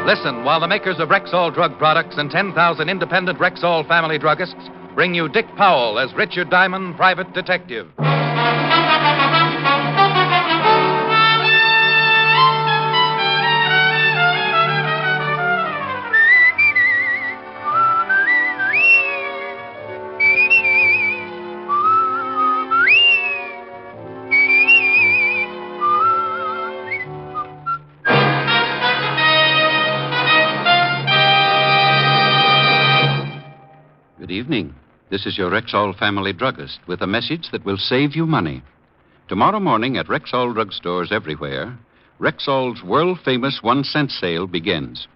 Listen while the makers of Rexall drug products and 10,000 independent Rexall family druggists bring you Dick Powell as Richard Diamond, private detective. Good evening. This is your Rexall family druggist with a message that will save you money. Tomorrow morning at Rexall drugstores everywhere, Rexall's world-famous 1-cent sale begins.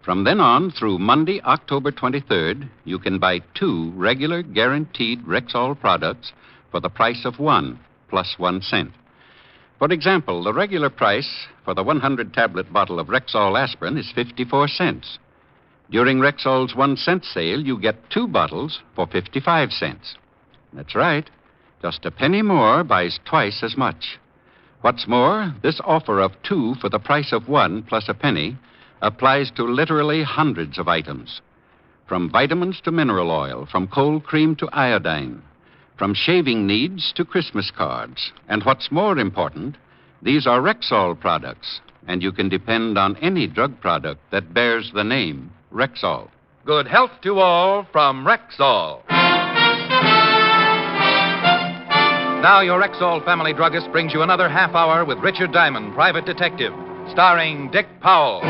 From then on through Monday, October 23rd, you can buy 2 regular guaranteed Rexall products for the price of 1 plus 1 cent. For example, the regular price for the 100-tablet bottle of Rexall aspirin is 54 cents. During Rexall's 1-cent sale, you get 2 bottles for 55 cents. That's right. Just a penny more buys twice as much. What's more, this offer of 2 for the price of 1 plus a penny applies to literally hundreds of items. From vitamins to mineral oil, from cold cream to iodine, from shaving needs to Christmas cards. And what's more important, these are Rexall products, and you can depend on any drug product that bears the name Rexall. Good health to all from Rexall. Now your Rexall family druggist brings you another half hour with Richard Diamond, private detective, starring Dick Powell.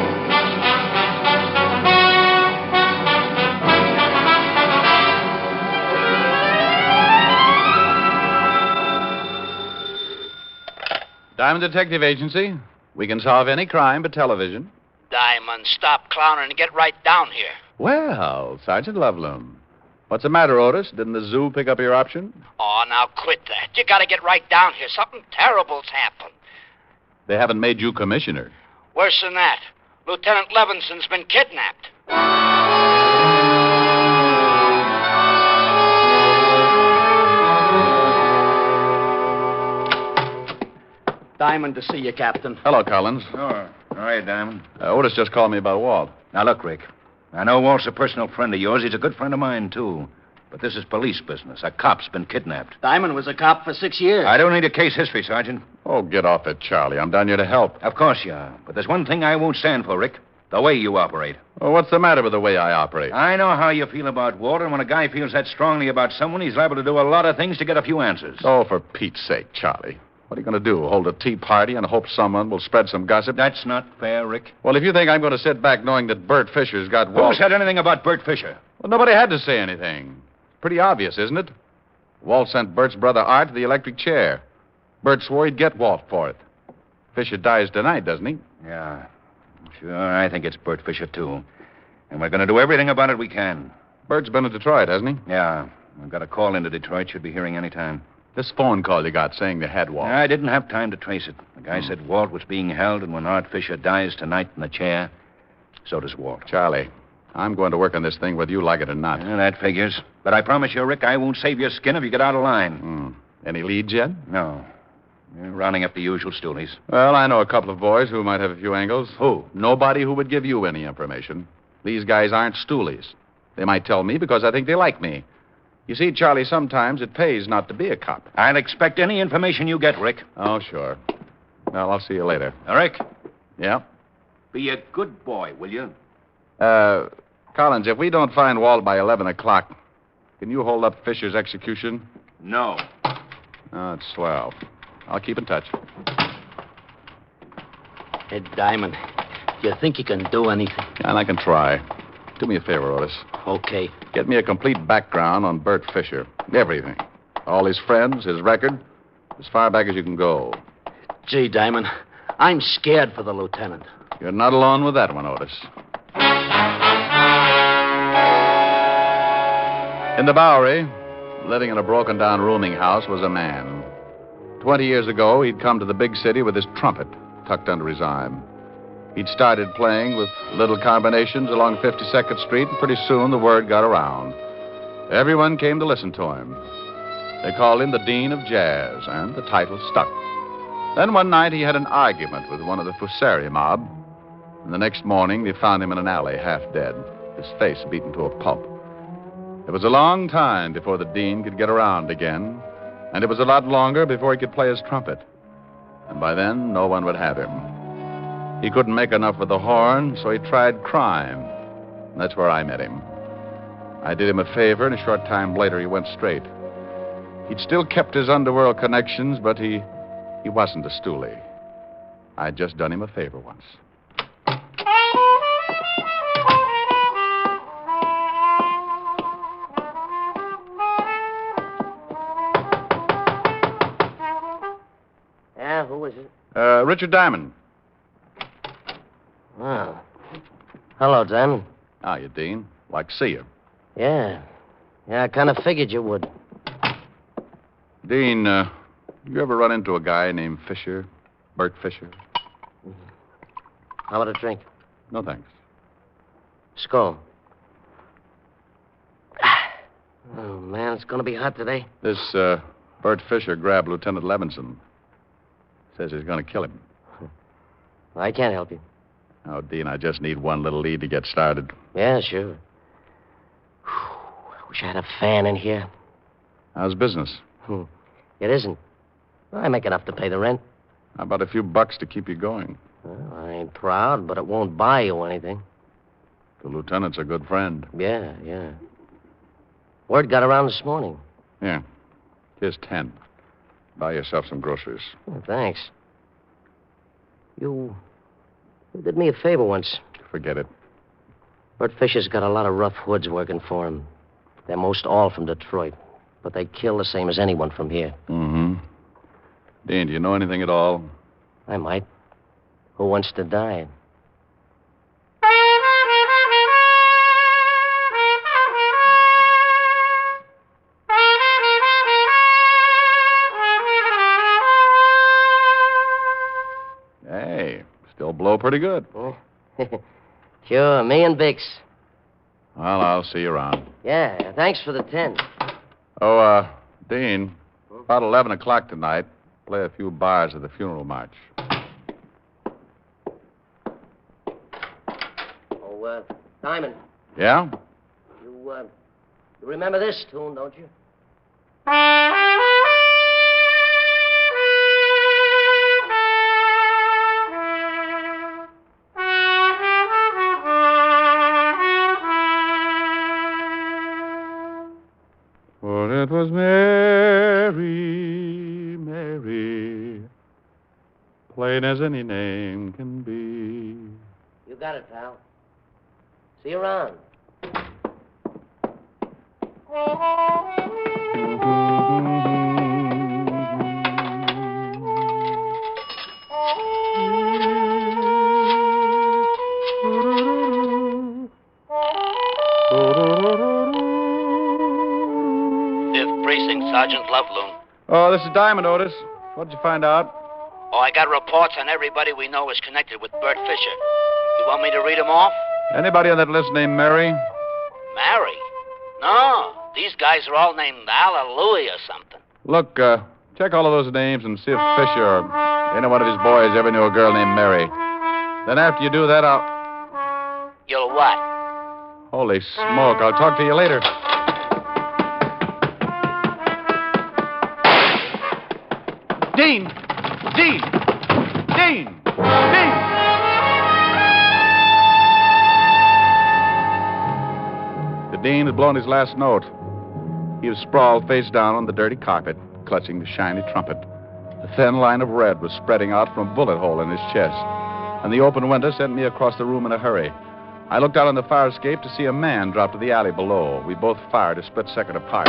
Diamond Detective Agency. We can solve any crime but television. Diamond, stop clowning and get right down here. Well, Sergeant Loveloom. What's the matter, Otis? Didn't the zoo pick up your option? Oh, now quit that. You gotta get right down here. Something terrible's happened. They haven't made you commissioner. Worse than that. Lieutenant Levinson's been kidnapped. Diamond to see you, Captain. Hello, Collins. Oh, all right, Diamond. Otis just called me about Walt. Now, look, Rick. I know Walt's a personal friend of yours. He's a good friend of mine, too. But this is police business. A cop's been kidnapped. Diamond was a cop for 6 years. I don't need a case history, Sergeant. Oh, get off it, Charlie. I'm down here to help. Of course you are. But there's one thing I won't stand for, Rick. The way you operate. Well, what's the matter with the way I operate? I know how you feel about Walt, and when a guy feels that strongly about someone, he's liable to do a lot of things to get a few answers. Oh, for Pete's sake, Charlie. What are you going to do? Hold a tea party and hope someone will spread some gossip? That's not fair, Rick. Well, if you think I'm going to sit back knowing that Bert Fisher's got Walt... Who said anything about Bert Fisher? Well, nobody had to say anything. Pretty obvious, isn't it? Walt sent Bert's brother Art to the electric chair. Bert swore he'd get Walt for it. Fisher dies tonight, doesn't he? Yeah. Sure, I think it's Bert Fisher, too. And we're going to do everything about it we can. Bert's been to Detroit, hasn't he? Yeah. I've got a call into Detroit. Should be hearing any time. This phone call you got saying they had Walt. I didn't have time to trace it. The guy said Walt was being held, and when Art Fisher dies tonight in the chair, so does Walt. Charlie, I'm going to work on this thing whether you like it or not. Yeah, that figures. But I promise you, Rick, I won't save your skin if you get out of line. Any leads yet? No. You're rounding up the usual stoolies. Well, I know a couple of boys who might have a few angles. Who? Nobody who would give you any information. These guys aren't stoolies. They might tell me because I think they like me. You see, Charlie, sometimes it pays not to be a cop. I'll expect any information you get, Rick. Oh, sure. Well, I'll see you later. Rick? Yeah? Be a good boy, will you? Collins, if we don't find Walt by 11 o'clock, can you hold up Fisher's execution? No. Oh, it's swell. I'll keep in touch. Hey, Diamond, you think you can do anything? And I can try. Do me a favor, Otis. Okay. Get me a complete background on Bert Fisher. Everything. All his friends, his record, as far back as you can go. Gee, Diamond, I'm scared for the lieutenant. You're not alone with that one, Otis. In the Bowery, living in a broken-down rooming house, was a man. 20 years ago, he'd come to the big city with his trumpet tucked under his arm. He'd started playing with little combinations along 52nd Street, and pretty soon the word got around. Everyone came to listen to him. They called him the Dean of Jazz, and the title stuck. Then one night he had an argument with one of the Fusari mob. And the next morning, they found him in an alley, half dead, his face beaten to a pulp. It was a long time before the dean could get around again, and it was a lot longer before he could play his trumpet. And by then, no one would have him. He couldn't make enough with the horn, so he tried crime. And that's where I met him. I did him a favor, and a short time later, he went straight. He'd still kept his underworld connections, but he wasn't a stoolie. I'd just done him a favor once. Yeah, who is it? Richard Diamond. Oh. Hello, Diamond. How you, Dean? Like to see you. Yeah. Yeah, I kind of figured you would. Dean, you ever run into a guy named Fisher? Bert Fisher? How about a drink? No, thanks. Skull. Oh, man, it's going to be hot today. This, Bert Fisher grabbed Lieutenant Levinson. Says he's going to kill him. I can't help you. Oh, Dean, I just need one little lead to get started. Yeah, sure. I wish I had a fan in here. How's business? It isn't. I make enough to pay the rent. How about a few bucks to keep you going? Well, I ain't proud, but it won't buy you anything. The lieutenant's a good friend. Yeah. Word got around this morning. Yeah. Here's 10. Buy yourself some groceries. Oh, thanks. You did me a favor once. Forget it. Bert Fisher's got a lot of rough hoods working for him. They're most all from Detroit, but they kill the same as anyone from here. Mm-hmm. Dean, do you know anything at all? I might. Who wants to die? Hey, still blow pretty good. Sure, me and Bix. Well, I'll see you around. Yeah, thanks for the 10. Oh, Dean, about 11 o'clock tonight, play a few bars of the funeral march. Oh, Diamond, Yeah? you remember this tune, don't you? For it was Mary, Mary, plain as any name can be. You got it, pal. See you around. Precinct Sergeant Loveloon. Oh, this is Diamond, Otis. What'd you find out? Oh, I got reports on everybody we know is connected with Bert Fisher. You want me to read them off? Anybody on that list named Mary? Mary? No, these guys are all named Hallelujah or something. Look, check all of those names and see if Fisher or any one of his boys ever knew a girl named Mary. Then after you do that, You'll what? Holy smoke, I'll talk to you later. Dean! Dean! Dean! Dean! The Dean had blown his last note. He was sprawled face down on the dirty carpet, clutching the shiny trumpet. A thin line of red was spreading out from a bullet hole in his chest, and the open window sent me across the room in a hurry. I looked out on the fire escape to see a man drop to the alley below. We both fired a split second apart.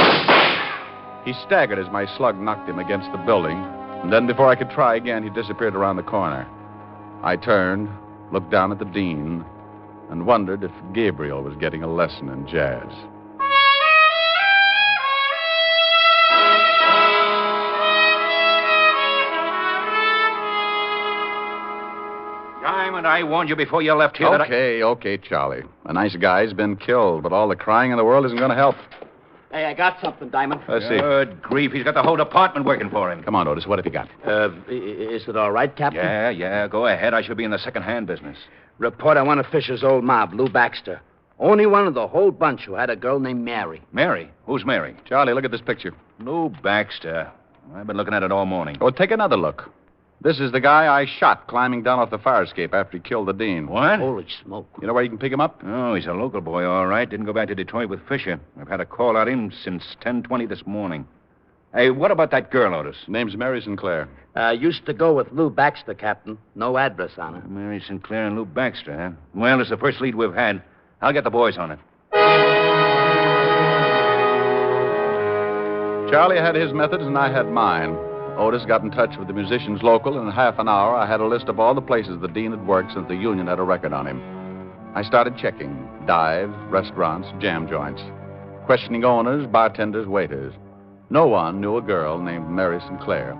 He staggered as my slug knocked him against the building, and then before I could try again, he disappeared around the corner. I turned, looked down at the Dean, and wondered if Gabriel was getting a lesson in jazz. Diamond, I warned you before you left here Okay, Charlie. A nice guy's been killed, but all the crying in the world isn't going to help. Hey, I got something, Diamond. Let's see. Good grief. He's got the whole department working for him. Come on, Otis. What have you got? Is it all right, Captain? Yeah. Go ahead. I should be in the second-hand business. Report on one of Fisher's old mob, Lou Baxter. Only one of the whole bunch who had a girl named Mary. Mary? Who's Mary? Charlie, look at this picture. Lou Baxter. I've been looking at it all morning. Oh, take another look. This is the guy I shot climbing down off the fire escape after he killed the dean. What? Holy smoke. You know where you can pick him up? Oh, he's a local boy, all right. Didn't go back to Detroit with Fisher. I've had a call on him since 10:20 this morning. Hey, what about that girl, Otis? Name's Mary Sinclair. Used to go with Lou Baxter, Captain. No address on her. Mary Sinclair and Lou Baxter, huh? Well, it's the first lead we've had. I'll get the boys on it. Charlie had his methods and I had mine. Otis got in touch with the musicians local, and in half an hour I had a list of all the places the dean had worked since the union had a record on him. I started checking dives, restaurants, jam joints, questioning owners, bartenders, waiters. No one knew a girl named Mary Sinclair.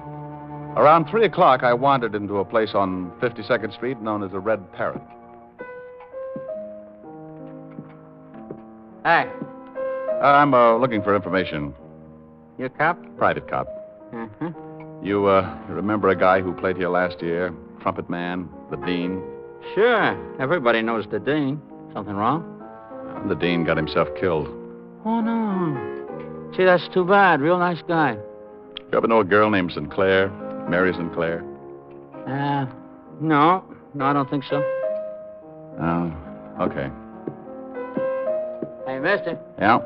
Around 3 o'clock, I wandered into a place on 52nd Street known as the Red Parrot. Hey, I'm looking for information. you a cop? Private cop. Mm-hmm. You remember a guy who played here last year? Trumpet man, the dean? Sure. Everybody knows the dean. Something wrong? The dean got himself killed. Oh, no. Gee, that's too bad. Real nice guy. You ever know a girl named Sinclair? Mary Sinclair? No. No, I don't think so. Oh, okay. Hey, mister, Yeah?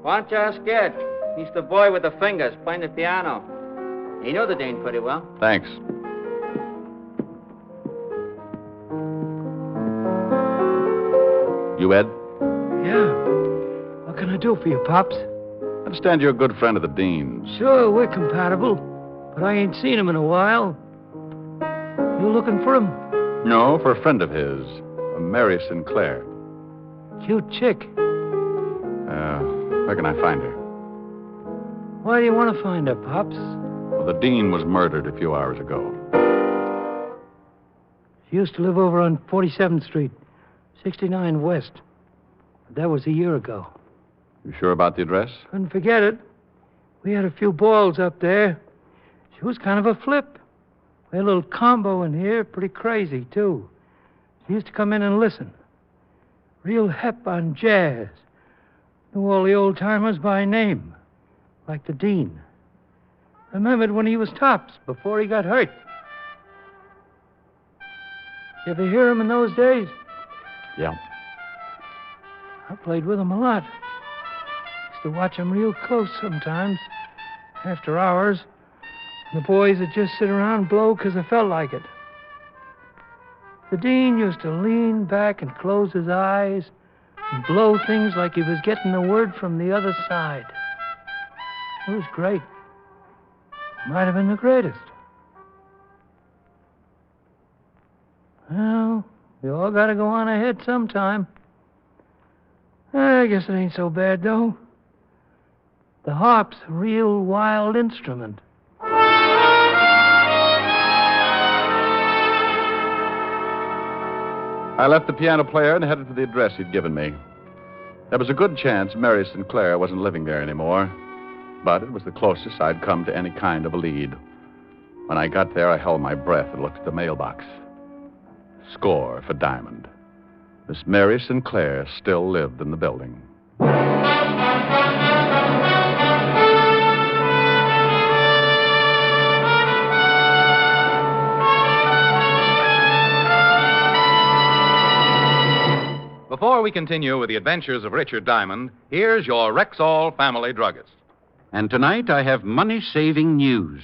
why don't you ask Ed? He's the boy with the fingers playing the piano. He knew the dean pretty well. Thanks. You, Ed? Yeah. What can I do for you, Pops? I understand you're a good friend of the dean's. Sure, we're compatible, but I ain't seen him in a while. You looking for him? No, for a friend of his, a Mary Sinclair. Cute chick. Where can I find her? Why do you want to find her, Pops? Well, the dean was murdered a few hours ago. She used to live over on 47th Street, 69 West. But that was a year ago. You sure about the address? Couldn't forget it. We had a few balls up there. She was kind of a flip. We had a little combo in here, pretty crazy, too. She used to come in and listen. Real hep on jazz. Knew all the old-timers by name, like the dean. Remembered when he was tops, before he got hurt. You ever hear him in those days? Yeah. I played with him a lot. Used to watch him real close sometimes, after hours. The boys would just sit around and blow because they felt like it. The dean used to lean back and close his eyes and blow things like he was getting a word from the other side. It was great. Might have been the greatest. Well, we all got to go on ahead sometime. I guess it ain't so bad, though. The harp's a real wild instrument. I left the piano player and headed for the address he'd given me. There was a good chance Mary Sinclair wasn't living there anymore, but it was the closest I'd come to any kind of a lead. When I got there, I held my breath and looked at the mailbox. Score for Diamond. Miss Mary Sinclair still lived in the building. Before we continue with the adventures of Richard Diamond, here's your Rexall family druggist. And tonight I have money-saving news.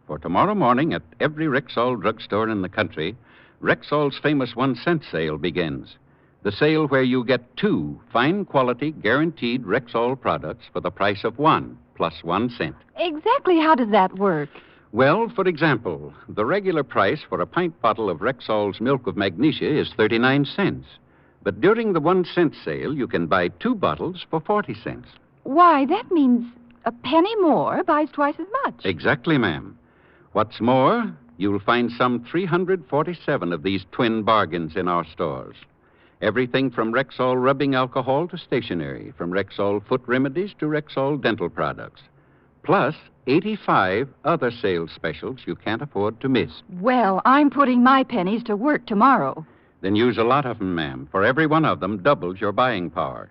For tomorrow morning at every Rexall drugstore in the country, Rexall's famous 1-cent sale begins. The sale where you get 2 fine-quality, guaranteed Rexall products for the price of 1 plus 1 cent. Exactly how does that work? Well, for example, the regular price for a pint bottle of Rexall's milk of magnesia is 39 cents. But during the 1-cent sale, you can buy 2 bottles for 40 cents. Why, that means a penny more buys twice as much. Exactly, ma'am. What's more, you'll find some 347 of these twin bargains in our stores. Everything from Rexall rubbing alcohol to stationery, from Rexall foot remedies to Rexall dental products. Plus 85 other sales specials you can't afford to miss. Well, I'm putting my pennies to work tomorrow. Then use a lot of them, ma'am, for every one of them doubles your buying power.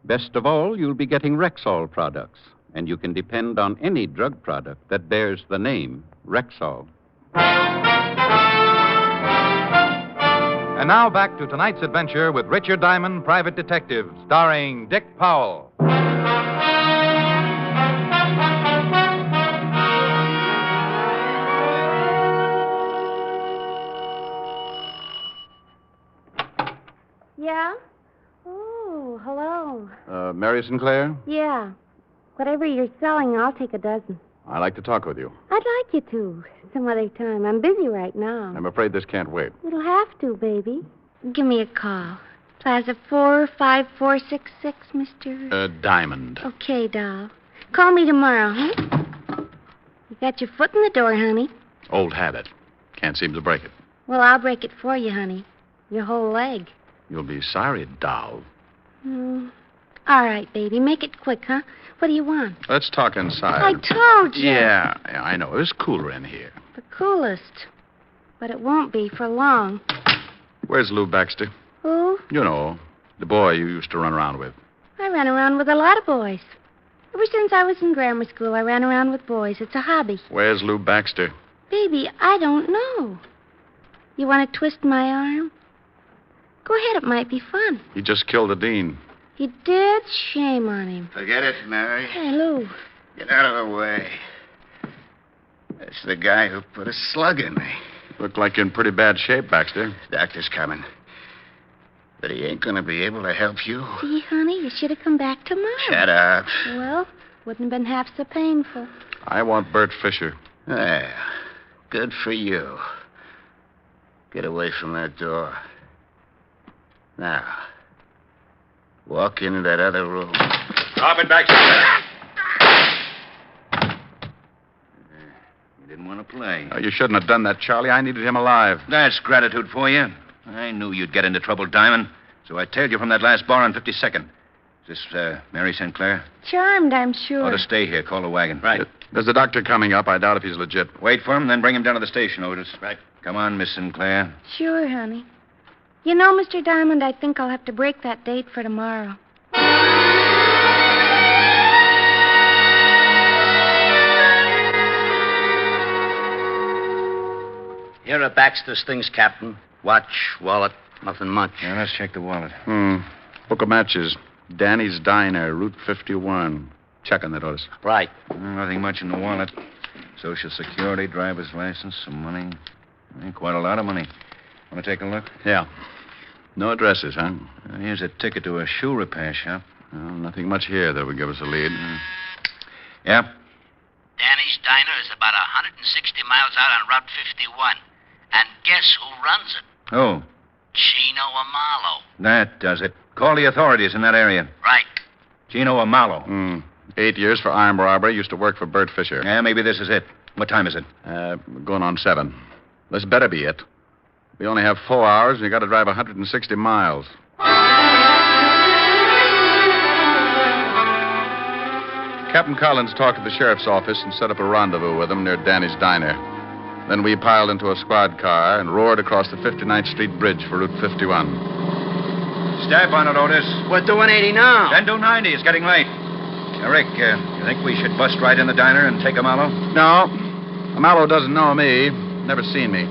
Best of all, you'll be getting Rexall products, and you can depend on any drug product that bears the name Rexall. And now back to tonight's adventure with Richard Diamond, Private Detective, starring Dick Powell. Yeah? Oh, hello. Mary Sinclair? Yeah. Whatever you're selling, I'll take a dozen. I'd like to talk with you. I'd like you to. Some other time. I'm busy right now. I'm afraid this can't wait. It'll have to, baby. Give me a call. Plaza 45466, Mr. Diamond. Okay, doll. Call me tomorrow, huh? You got your foot in the door, honey. Old habit. Can't seem to break it. Well, I'll break it for you, honey. Your whole leg. You'll be sorry, doll. All right, baby. Make it quick, huh? What do you want? Let's talk inside. I told you. Yeah, I know. It's cooler in here. The coolest. But it won't be for long. Where's Lou Baxter? Who? You know, the boy you used to run around with. I ran around with a lot of boys. Ever since I was in grammar school, I ran around with boys. It's a hobby. Where's Lou Baxter? Baby, I don't know. You want to twist my arm? Go ahead, it might be fun. He just killed the dean. He did? Shame on him. Forget it, Mary. Hey, Lou. Get out of the way. That's the guy who put a slug in me. Look like you're in pretty bad shape, Baxter. Doctor's coming. But he ain't gonna be able to help you. See, honey, you should have come back tomorrow. Shut up. Well, wouldn't have been half so painful. I want Bert Fisher. Well, good for you. Get away from that door. Now, walk into that other room. Drop it back. You didn't want to play. You shouldn't have done that, Charlie. I needed him alive. That's gratitude for you. I knew you'd get into trouble, Diamond. So I tailed you from that last bar on 52nd. Is this Mary Sinclair? Charmed, I'm sure. Ought to stay here. Call the wagon. Right. There's a doctor coming up. I doubt if he's legit. Wait for him, then bring him down to the station, Otis. Right. Come on, Miss Sinclair. Sure, honey. You know, Mr. Diamond, I think I'll have to break that date for tomorrow. Here are Baxter's things, Captain. Watch, wallet, nothing much. Yeah, let's check the wallet. Book of matches. Danny's Diner, Route 51. Check on that, Otis. Right. Nothing much in the wallet. Social Security, driver's license, some money. Quite a lot of money. Want to take a look? Yeah. No addresses, huh? Here's a ticket to a shoe repair shop. Well, nothing much here that would give us a lead. Yeah? Danny's Diner is about 160 miles out on Route 51. And guess who runs it? Oh, Chino Amalo. that does it. Call the authorities in that area. Right. Chino Amalo. 8 years for armed robbery. Used to work for Bert Fisher. Yeah, maybe this is it. What time is it? Going on 7. This better be it. We only have 4 hours, and you got to drive 160 miles. Captain Collins talked to the sheriff's office and set up a rendezvous with him near Danny's Diner. Then we piled into a squad car and roared across the 59th Street Bridge for Route 51. Step on it, Otis. We're doing 80 now. Then do 90. It's getting late. Rick, you think we should bust right in the diner and take Amalo? No. Amalo doesn't know me. Never seen me.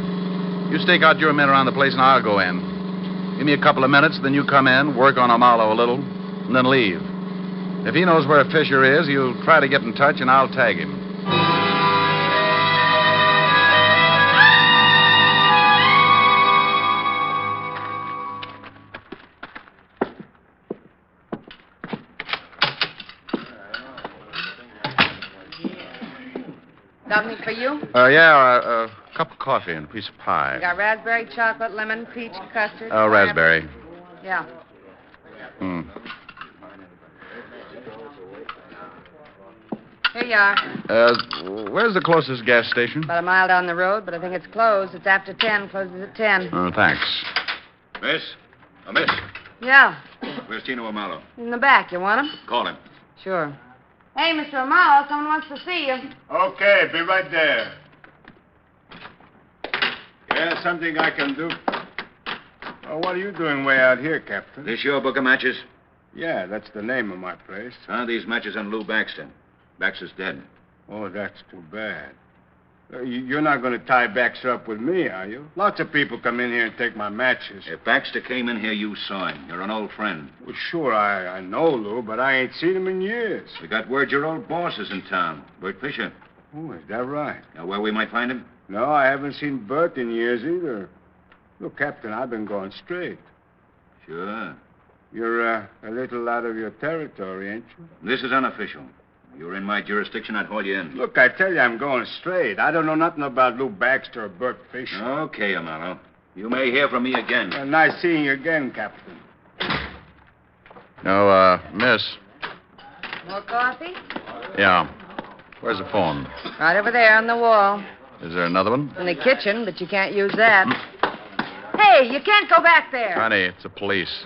You stake out your men around the place and I'll go in. Give me a couple of minutes, then you come in, work on Amalo a little, and then leave. If he knows where Fisher is, he'll try to get in touch and I'll tag him. Something for you? A cup of coffee and a piece of pie. You got raspberry, chocolate, lemon, peach, custard? Raspberry. Yeah. Here you are. Where's the closest gas station? About a mile down the road, but I think it's closed. It's after 10. Closes at 10. Oh, thanks. Miss? Miss, Yeah, where's Tino Amalo? in the back. You want him? Call him. Sure. Hey, Mr. Amalo, someone wants to see you. Okay, be right there. Yeah, something I can do. Oh, what are you doing way out here, Captain? This your book of matches? Yeah, that's the name of my place. These matches on Lou Baxter. Baxter's dead. Oh, that's too bad. You're not going to tie Baxter up with me, are you? Lots of people come in here and take my matches. If Baxter came in here, you saw him. You're an old friend. Well, sure, I know Lou, but I ain't seen him in years. We got word your old boss is in town, Bert Fisher. Oh, is that right? Know where we might find him? No, I haven't seen Bert in years either. Look, Captain, I've been going straight. Sure. You're a little out of your territory, ain't you? This is unofficial. You were in my jurisdiction, I'd haul you in. Look, I tell you, I'm going straight. I don't know nothing about Lou Baxter or Bert Fisher. Okay, Amalo. You may hear from me again. Nice seeing you again, Captain. No, miss. More coffee? Yeah. Where's the phone? Right over there on the wall. Is there another one? In the kitchen, but you can't use that. Hey, you can't go back there. Honey, it's the police.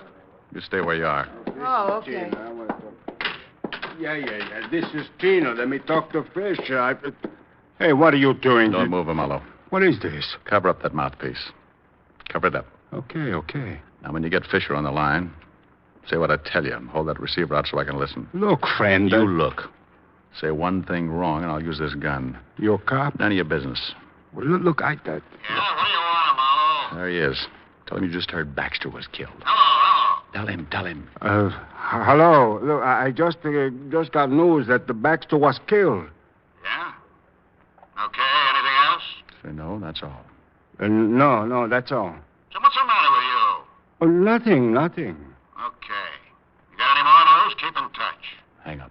You stay where you are. Oh, okay. Yeah. This is Tino. Let me talk to Fisher. Hey, what are you doing? Don't move, Amalo. What is this? Cover up that mouthpiece. Cover it up. Okay. Now, when you get Fisher on the line, say what I tell you. Hold that receiver out so I can listen. Look, friend. You look. Say one thing wrong, and I'll use this gun. You a cop? None of your business. Well, look, Yeah, what do you want, Amalo? There he is. Tell him you just heard Baxter was killed. Hello. Tell him. Hello. Look, I just got news that the Baxter was killed. Yeah? Okay, anything else? Say no, that's all. No, that's all. So what's the matter with you? Oh, nothing. Okay. You got any more news? Keep in touch. Hang up.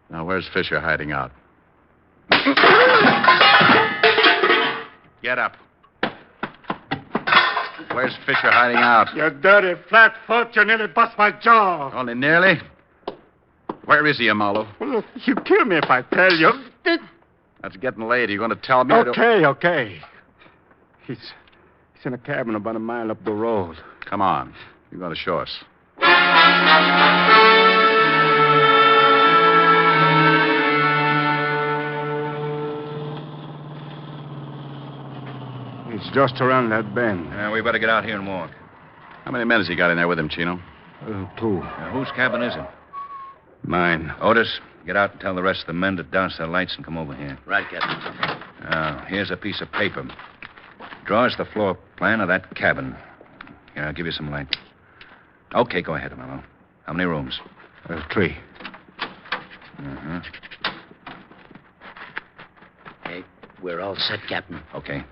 Now, where's Fisher hiding out? Get up. Where's Fisher hiding out? You dirty flat-foot. You nearly bust my jaw. Only nearly? Where is he, Amalo? Well, look, you kill me if I tell you. That's getting late. Are you going to tell me? Okay. He's in a cabin about a mile up the road. Come on. You're going to show us. It's just around that bend. We better get out here and walk. How many men has he got in there with him, Chino? 2. Whose cabin is it? Mine. Otis, get out and tell the rest of the men to douse their lights and come over here. Right, Captain. Here's a piece of paper. Draws the floor plan of that cabin. Here, I'll give you some light. Okay, go ahead, Amalo. How many rooms? 3. Hey, we're all set, Captain. Okay.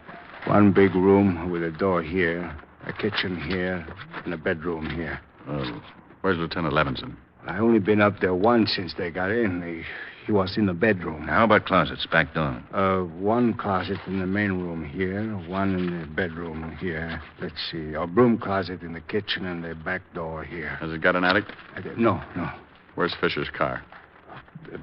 One big room with a door here, a kitchen here, and a bedroom here. Oh. Where's Lieutenant Levinson? I only been up there once since they got in. He was in the bedroom. How about closets, back door? One closet in the main room here, one in the bedroom here. Let's see, a broom closet in the kitchen and the back door here. Has it got an attic? No. Where's Fisher's car?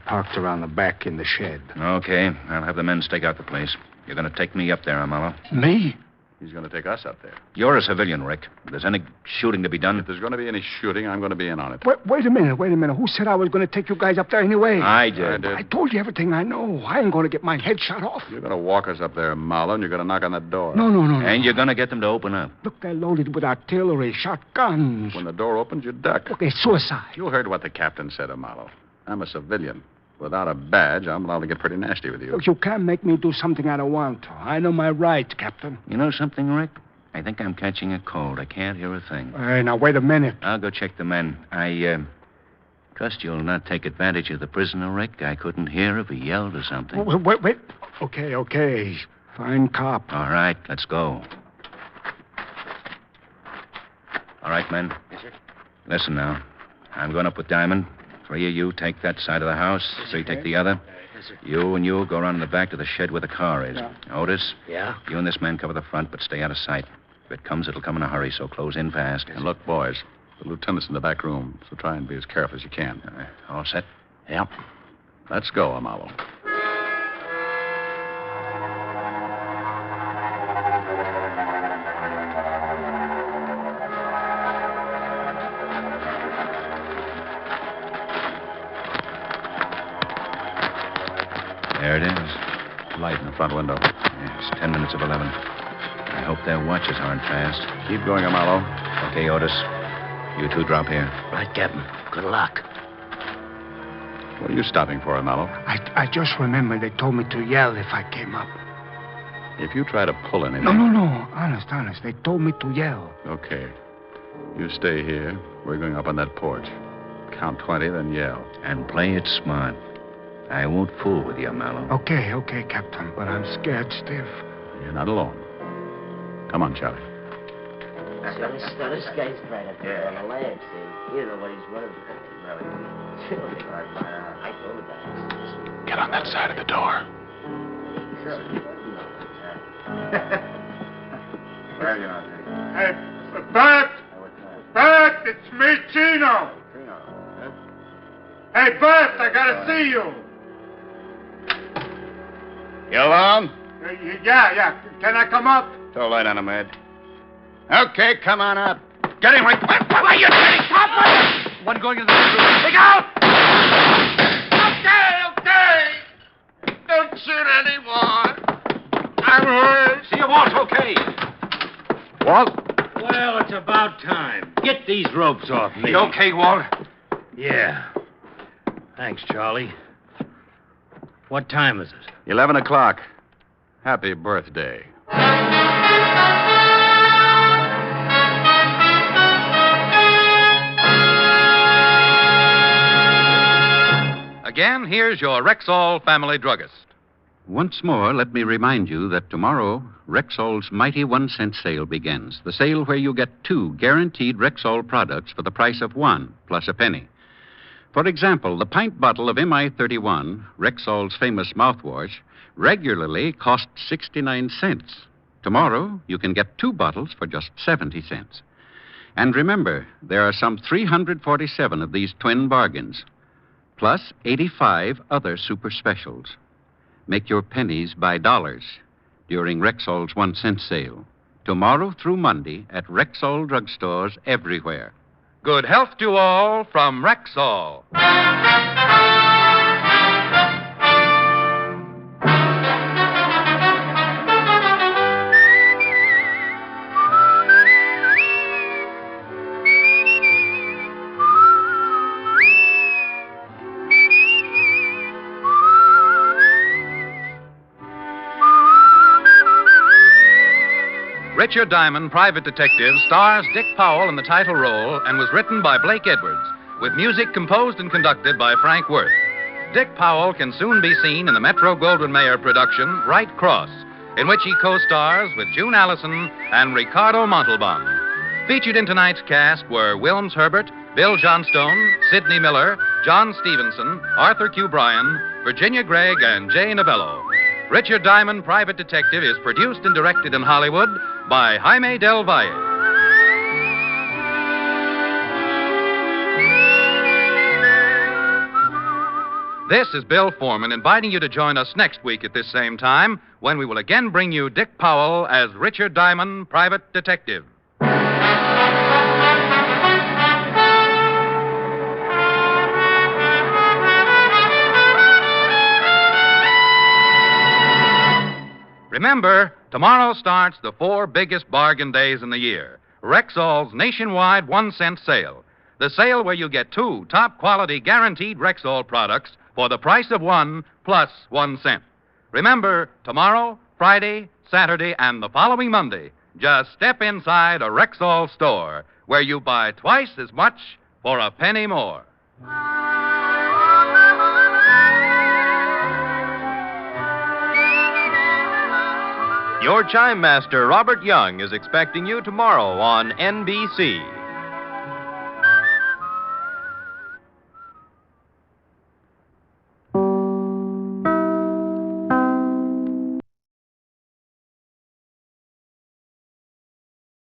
Parked around the back in the shed. Okay, I'll have the men stake out the place. You're going to take me up there, Amalo. Me? He's going to take us up there. You're a civilian, Rick. If there's any shooting to be done... If there's going to be any shooting, I'm going to be in on it. Wait a minute. Who said I was going to take you guys up there anyway? I did. I told you everything I know. I ain't going to get my head shot off. You're going to walk us up there, Marlowe, and you're going to knock on that door. No. And you're going to get them to open up. Look, they're loaded with artillery, shotguns. When the door opens, you duck. Okay, suicide. You heard what the captain said, Marlowe. I'm a civilian. Without a badge, I'm allowed to get pretty nasty with you. Look, you can't make me do something I don't want to. I know my rights, Captain. You know something, Rick? I think I'm catching a cold. I can't hear a thing. Hey, now, wait a minute. I'll go check the men. I trust you'll not take advantage of the prisoner, Rick. I couldn't hear if he yelled or something. Wait. Okay. Fine cop. All right, let's go. All right, men. Yes, sir. Listen now. I'm going up with Diamond. 3 of you take that side of the house. 3 take the other. Yes, sir. You and you go around in the back to the shed where the car is. Yeah. Otis? Yeah? You and this man cover the front, but stay out of sight. If it comes, it'll come in a hurry, so close in fast. And look, boys, the lieutenant's in the back room, so try and be as careful as you can. All set? Yep. Let's go, Amalo. front window. Yeah, it's 10 minutes of 11. I hope their watches aren't fast. Keep going, Amallo. Okay, Otis. You two drop here. Right, Captain. Good luck. What are you stopping for, Amallo? I just remember they told me to yell if I came up. If you try to pull anything... No. Honest. They told me to yell. Okay. You stay here. We're going up on that porch. Count 20, then yell. And play it smart. I won't fool with you, Mallow. Okay, Captain, but I'm scared stiff. You're not alone. Come on, Charlie. So this guy's right up there on the lamp, see? You know what he's running for. I told the guys. Get on that side of the door. Hey, Bert! Bert, it's me, Chino. Hey, Bert, I gotta see you. You alone? Yeah. Can I come up? Throw a light on him, Ed. Okay, come on up. Get him right. Why are you getting top? One going into the room. Take out! Okay. Don't shoot anymore. I'm hurt. See you, Walt. Okay. Walt? Well, it's about time. Get these ropes off me. You okay, Walt? Yeah. Thanks, Charlie. What time is it? 11 o'clock. Happy birthday. Again, here's your Rexall family druggist. Once more, let me remind you that tomorrow, Rexall's mighty 1-cent sale begins. The sale where you get 2 guaranteed Rexall products for the price of 1 plus a penny. For example, the pint bottle of MI31, Rexall's famous mouthwash, regularly costs 69 cents. Tomorrow, you can get 2 bottles for just 70 cents. And remember, there are some 347 of these twin bargains, plus 85 other super specials. Make your pennies by dollars during Rexall's 1-cent sale. Tomorrow through Monday at Rexall drugstores everywhere. Good health to all from Rexall. Richard Diamond, Private Detective, stars Dick Powell in the title role and was written by Blake Edwards, with music composed and conducted by Frank Worth. Dick Powell can soon be seen in the Metro-Goldwyn-Mayer production, Right Cross, in which he co-stars with June Allison and Ricardo Montalban. Featured in tonight's cast were Wilms Herbert, Bill Johnstone, Sidney Miller, John Stevenson, Arthur Q. Bryan, Virginia Gregg, and Jay Novello. Richard Diamond, Private Detective, is produced and directed in Hollywood by Jaime Del Valle. This is Bill Foreman inviting you to join us next week at this same time when we will again bring you Dick Powell as Richard Diamond, Private Detective. Remember, tomorrow starts the 4 biggest bargain days in the year. Rexall's nationwide 1-cent sale. The sale where you get 2 top-quality guaranteed Rexall products for the price of 1 plus 1 cent. Remember, tomorrow, Friday, Saturday, and the following Monday, just step inside a Rexall store where you buy twice as much for a penny more. Your chime master, Robert Young, is expecting you tomorrow on NBC.